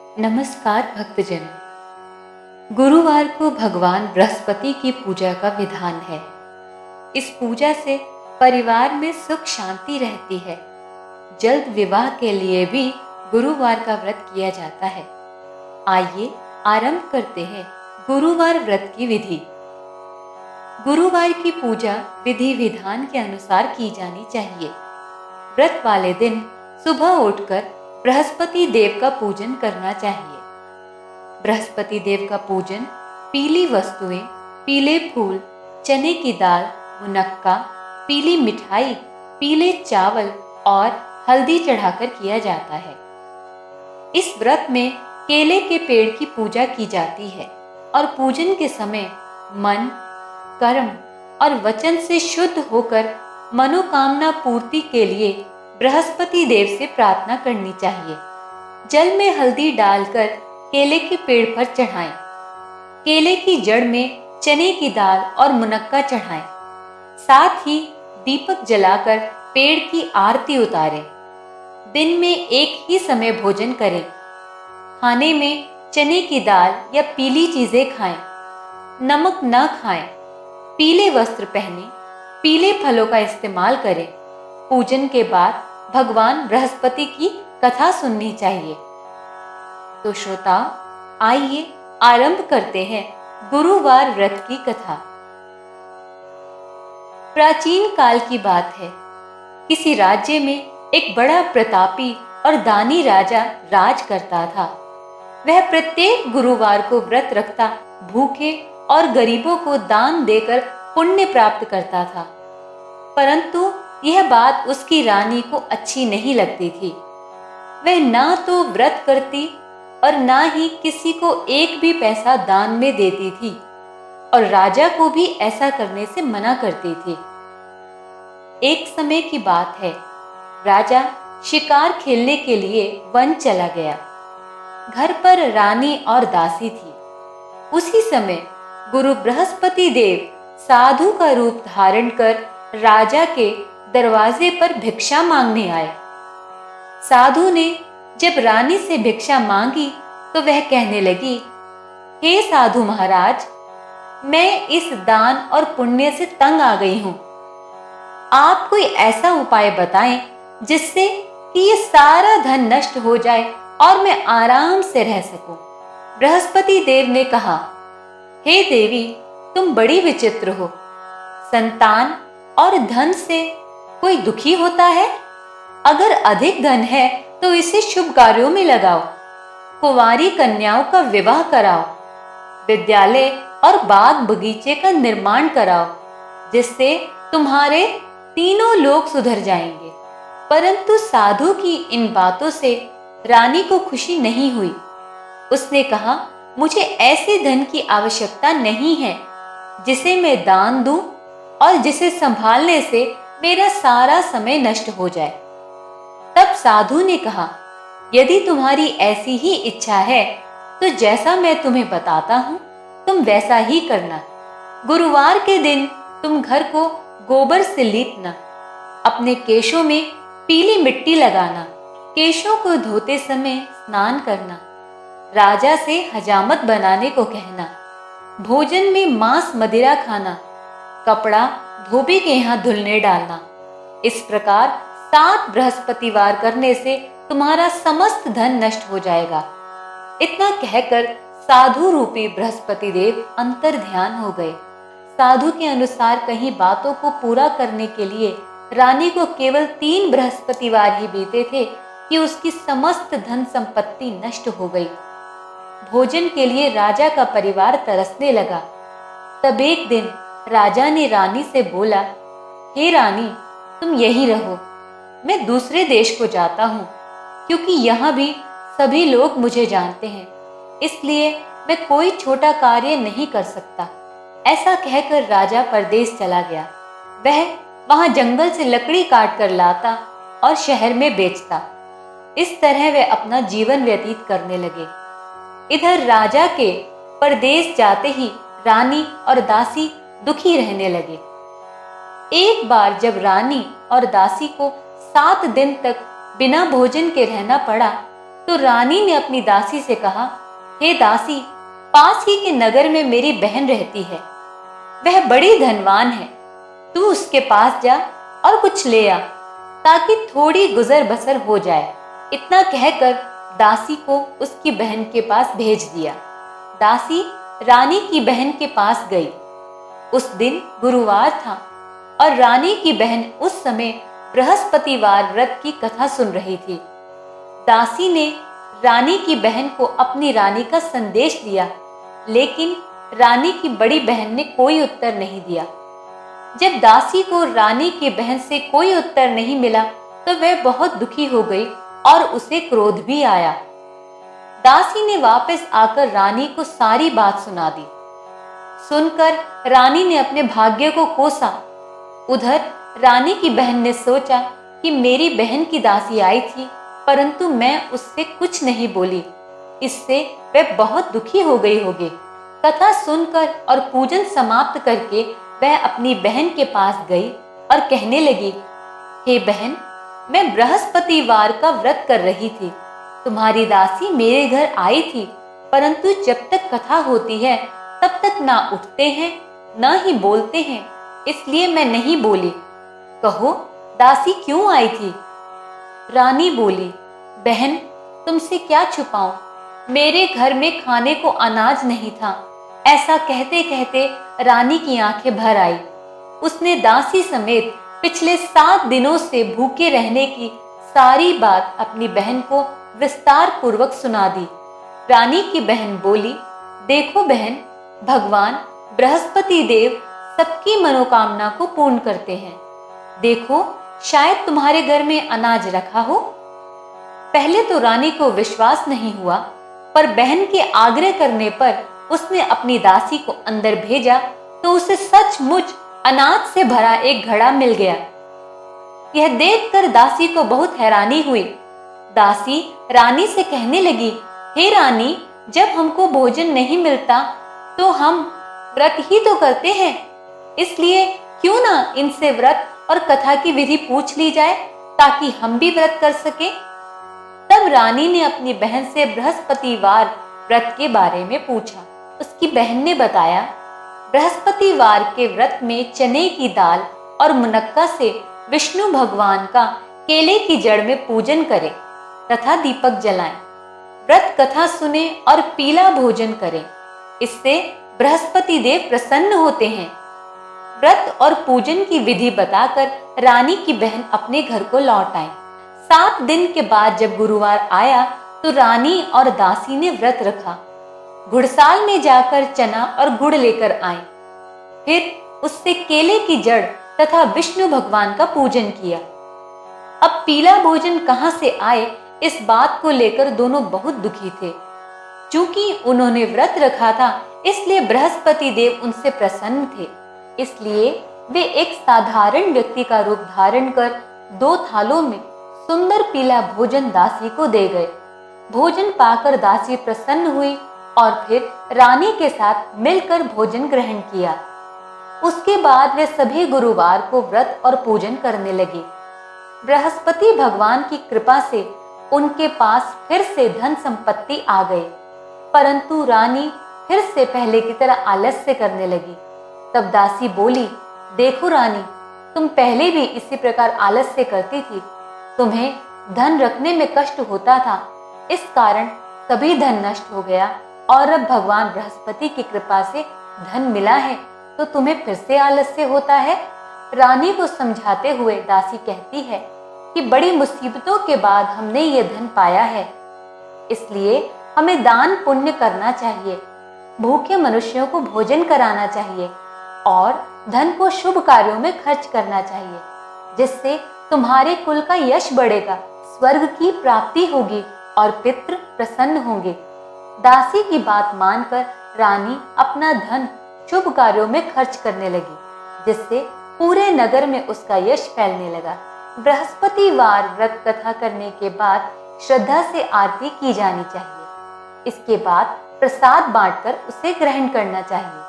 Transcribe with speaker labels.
Speaker 1: नमस्कार भक्तजन। गुरुवार को भगवान बृहस्पति की पूजा का विधान है। इस पूजा से परिवार में सुख शांति रहती है। जल्द विवाह के लिए भी गुरुवार का व्रत किया जाता है। आइए आरंभ करते हैं गुरुवार व्रत की विधि। गुरुवार की पूजा विधि विधान के अनुसार की जानी चाहिए। व्रत वाले दिन सुबह उठकर बृहस्पति देव का पूजन करना चाहिए। बृहस्पति देव का पूजन पीली वस्तुएं, पीले फूल, चने की दाल, मुनक्का, पीली मिठाई, पीले चावल और हल्दी चढ़ाकर किया जाता है। इस व्रत में केले के पेड़ की पूजा की जाती है और पूजन के समय मन, कर्म और वचन से शुद्ध होकर मनोकामना पूर्ति के लिए बृहस्पति देव से प्रार्थना करनी चाहिए। जल में हल्दी डालकर केले के पेड़ पर चढ़ाएं। केले की जड़ में चने की दाल और मुनक्का चढ़ाएं। साथ ही दीपक जलाकर पेड़ की आरती उतारें। दिन में एक ही समय भोजन करें। खाने में चने की दाल या पीली चीजें खाएं। नमक न खाएं। पीले वस्त्र पहने, पीले फलों का इस्तेमाल करें। पूजन के बाद भगवान बृहस्पति की कथा सुननी चाहिए। तो श्रोताओ, आइए आरंभ करते हैं गुरुवार व्रत की कथा। प्राचीन काल की बात है। किसी राज्य में एक बड़ा प्रतापी और दानी राजा राज करता था। वह प्रत्येक गुरुवार को व्रत रखता, भूखे और गरीबों को दान देकर पुण्य प्राप्त करता था। परंतु यह बात उसकी रानी को अच्छी नहीं लगती थी। वह ना तो व्रत करती और ना ही किसी को एक भी पैसा दान में देती थी और राजा को भी ऐसा करने से मना करती थी। एक समय की बात है। राजा शिकार खेलने के लिए वन चला गया। घर पर रानी और दासी थी। उसी समय गुरु बृहस्पति देव साधु का रूप धारण कर राजा के दरवाजे पर भिक्षा मांगने आए। साधु ने जब रानी से भिक्षा मांगी तो वह कहने लगी, हे साधु महाराज, मैं इस दान और पुण्य से तंग आ गई हूं। आप कोई ऐसा उपाय बताएं जिससे कि ये सारा धन नष्ट हो जाए और मैं आराम से रह सकूं। बृहस्पति देव ने कहा, हे देवी, तुम बड़ी विचित्र हो। संतान और धन से कोई दुखी होता है? अगर अधिक धन है तो इसे शुभ कार्यों में लगाओ। कुंवारी कन्याओं का विवाह कराओ। विद्यालय और बाग बगीचे का निर्माण कराओ, जिससे तुम्हारे तीनों लोग सुधर जाएंगे। परंतु साधु की इन बातों से रानी को खुशी नहीं हुई। उसने कहा, मुझे ऐसे धन की आवश्यकता नहीं है जिसे मैं दान दूं और जिसे संभालने से मेरा सारा समय नष्ट हो जाए। तब साधु ने कहा, यदि तुम्हारी ऐसी ही इच्छा है तो जैसा मैं तुम्हें बताता हूं तुम वैसा ही करना। गुरुवार के दिन तुम घर को गोबर से लीपना। अपने केशों में पीली मिट्टी लगाना। केशों को धोते समय स्नान करना। राजा से हजामत बनाने को कहना। भोजन में मांस मदिरा खाना। कपड़ा धोबी के यहाँ धुलने डालना। इस प्रकार 7 बृहस्पतिवार करने से तुम्हारा समस्त धन नष्ट हो जाएगा। इतना कहकर साधु रूपी बृहस्पति देव अंतर ध्यान हो गए। साधु के अनुसार कहीं बातों को पूरा करने के लिए रानी को केवल 3 बृहस्पतिवार ही बीते थे कि उसकी समस्त धन संपत्ति नष्ट हो गई। भोजन के लिए राजा का परिवार तरसने लगा। तब एक दिन राजा ने रानी से बोला, हे रानी, तुम यहीं रहो। मैं दूसरे देश को जाता हूँ, क्योंकि यहाँ भी सभी लोग मुझे जानते हैं। इसलिए मैं कोई छोटा कार्य नहीं कर सकता। ऐसा कहकर राजा परदेश चला गया। वह वहां जंगल से लकड़ी काट कर लाता और शहर में बेचता। इस तरह वे अपना जीवन व्यतीत करने लगे। इधर राजा के परदेश जाते ही रानी और दासी दुखी रहने लगे। एक बार जब रानी और दासी को 7 दिन तक बिना भोजन के रहना पड़ा तो रानी ने अपनी दासी से कहा, हे दासी, पास ही के नगर में मेरी बहन रहती है, वह बड़ी धनवान है, तू उसके पास जा और कुछ ले आ, ताकि थोड़ी गुजर बसर हो जाए। इतना कहकर दासी को उसकी बहन के पास भेज दिया। दासी रानी की बहन के पास गई। उस दिन गुरुवार था और रानी की बहन उस समय बृहस्पतिवार व्रत की कथा सुन रही थी। दासी ने रानी की बहन को अपनी रानी का संदेश दिया, लेकिन रानी की बड़ी बहन ने कोई उत्तर नहीं दिया। जब दासी को रानी की बहन से कोई उत्तर नहीं मिला तो वह बहुत दुखी हो गई और उसे क्रोध भी आया। दासी ने वापस आकर रानी को सारी बात सुना दी। सुनकर रानी ने अपने भाग्य को कोसा। उधर रानी की बहन ने सोचा कि मेरी बहन की दासी आई थी, परंतु मैं उससे कुछ नहीं बोली, इससे वह बहुत दुखी हो गई होगी। कथा सुनकर और पूजन समाप्त करके वह अपनी बहन के पास गई और कहने लगी, हे बहन, मैं बृहस्पतिवार का व्रत कर रही थी। तुम्हारी दासी मेरे घर आई थी, परंतु जब तक कथा होती है तब तक ना उठते हैं ना ही बोलते हैं, इसलिए मैं नहीं बोली। कहो दासी क्यों आई थी? रानी बोली, बहन, तुमसे क्या छुपाऊं, मेरे घर में खाने को अनाज नहीं था। ऐसा कहते कहते रानी की आंखें भर आई। उसने दासी समेत पिछले 7 दिनों से भूखे रहने की सारी बात अपनी बहन को विस्तार पूर्वक सुना दी। रानी की बहन बोली, देखो बहन, भगवान बृहस्पति देव सबकी मनोकामना को पूर्ण करते हैं। देखो, शायद तुम्हारे घर में अनाज रखा हो। पहले तो रानी को विश्वास नहीं हुआ, पर बहन के आग्रह करने पर उसने अपनी दासी को अंदर भेजा तो उसे सचमुच अनाज से भरा एक घड़ा मिल गया। यह देखकर दासी को बहुत हैरानी हुई। दासी रानी से कहने लगी, हे रानी, जब हमको भोजन नहीं मिलता तो हम व्रत ही तो करते हैं, इसलिए क्यों ना इनसे व्रत और कथा की विधि पूछ ली जाए ताकि हम भी व्रत कर सके। तब रानी ने अपनी बहन से बृहस्पतिवार व्रत के बारे में पूछा। उसकी बहन ने बताया, बृहस्पतिवार के व्रत में चने की दाल और मुनक्का से विष्णु भगवान का केले की जड़ में पूजन करें तथा दीपक जलाएं। व्रत कथा सुने और पीला भोजन करें, इससे बृहस्पति देव प्रसन्न होते हैं। व्रत और पूजन की विधि बताकर रानी की बहन अपने घर को लौट आई। 7 दिन के बाद जब गुरुवार आया तो रानी और दासी ने व्रत रखा। घुड़साल में जाकर चना और गुड़ लेकर आए, फिर उससे केले की जड़ तथा विष्णु भगवान का पूजन किया। अब पीला भोजन कहां से आए, इस बात को लेकर दोनों बहुत दुखी थे। चूंकि उन्होंने व्रत रखा था, इसलिए बृहस्पति देव उनसे प्रसन्न थे। इसलिए वे एक साधारण व्यक्ति का रूप धारण कर 2 थालों में सुंदर पीला भोजन दासी को दे गए। भोजन पाकर दासी प्रसन्न हुई और फिर रानी के साथ मिलकर भोजन ग्रहण किया। उसके बाद वे सभी गुरुवार को व्रत और पूजन करने लगे। बृहस्पति भगवान की कृपा से उनके पास फिर से धन संपत्ति आ गई, परंतु रानी फिर से पहले की तरह आलस्य करने लगी। तब दासी बोली, देखो रानी, तुम पहले भी इसी प्रकार आलस्य करती थी। तुम्हें धन रखने में कष्ट होता था, इस कारण सभी धन नष्ट हो गया और अब भगवान बृहस्पति की कृपा से धन मिला है तो तुम्हें फिर से आलस्य होता है। रानी को समझाते हुए दासी कहती है कि बड़ी मुसीबतों के बाद हमने ये धन पाया है, इसलिए हमें दान पुण्य करना चाहिए, भूखे मनुष्यों को भोजन कराना चाहिए और धन को शुभ कार्यों में खर्च करना चाहिए, जिससे तुम्हारे कुल का यश बढ़ेगा, स्वर्ग की प्राप्ति होगी और पितृ प्रसन्न होंगे। दासी की बात मानकर रानी अपना धन शुभ कार्यों में खर्च करने लगी, जिससे पूरे नगर में उसका यश फैलने लगा। बृहस्पतिवार व्रत कथा करने के बाद श्रद्धा से आरती की जानी चाहिए। इसके बाद प्रसाद बांटकर उसे ग्रहण करना चाहिए।